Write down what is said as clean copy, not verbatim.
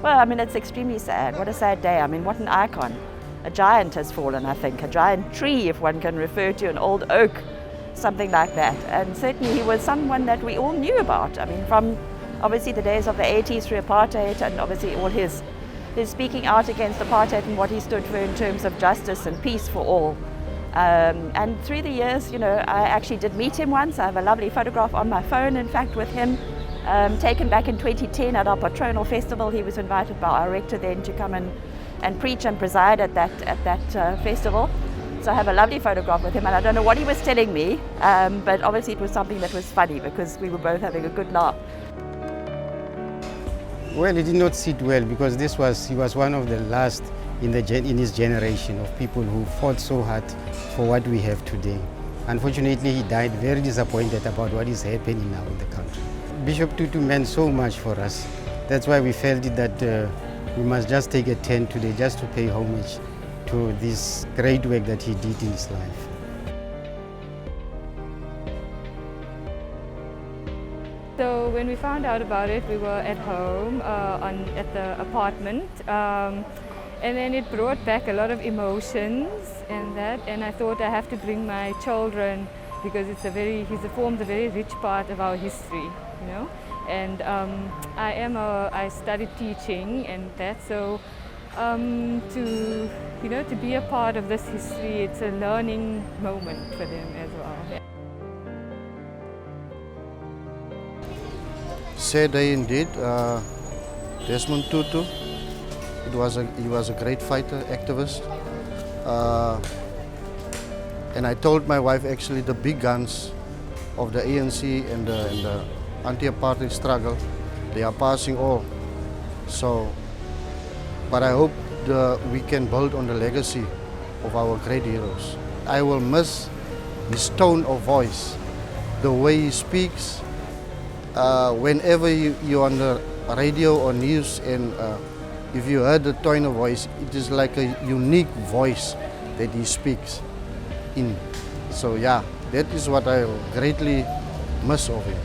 Well, I mean, it's extremely sad. What a sad day. I mean, what an icon. A giant has fallen, I think. A giant tree, if one can refer to an old oak, something like that. And certainly he was someone that we all knew about. I mean, from obviously the days of the 80s through apartheid, and obviously all his speaking out against apartheid and what he stood for in terms of justice and peace for all. And through the years, you know, I actually did meet him once. I have a lovely photograph on my phone, in fact, with him, taken back in 2010 at our Patronal Festival. He was invited by our rector then to come and preach and preside at that festival. So I have a lovely photograph with him, and I don't know what he was telling me, but obviously it was something that was funny because we were both having a good laugh. Well, he did not sit well because he was one of the last in his generation of people who fought so hard for what we have today. Unfortunately, he died very disappointed about what is happening now in the country. Bishop Tutu meant so much for us. That's why we felt that we must just take a turn today just to pay homage to this great work that he did in his life. So when we found out about it, we were at home at the apartment, and then it brought back a lot of emotions and I thought I have to bring my children because he forms a very rich part of our history, you know. And I studied teaching and that, so to be a part of this history, it's a learning moment for them as well. Sad day indeed. Desmond Tutu, he was a great fighter, activist. And I told my wife actually the big guns of the ANC and the anti-apartheid struggle, they are passing all. So, but I hope we can build on the legacy of our great heroes. I will miss his tone of voice, the way he speaks. Whenever you're on the radio or news and if you heard the tone of voice, it is like a unique voice that he speaks in. So yeah, that is what I greatly miss of him.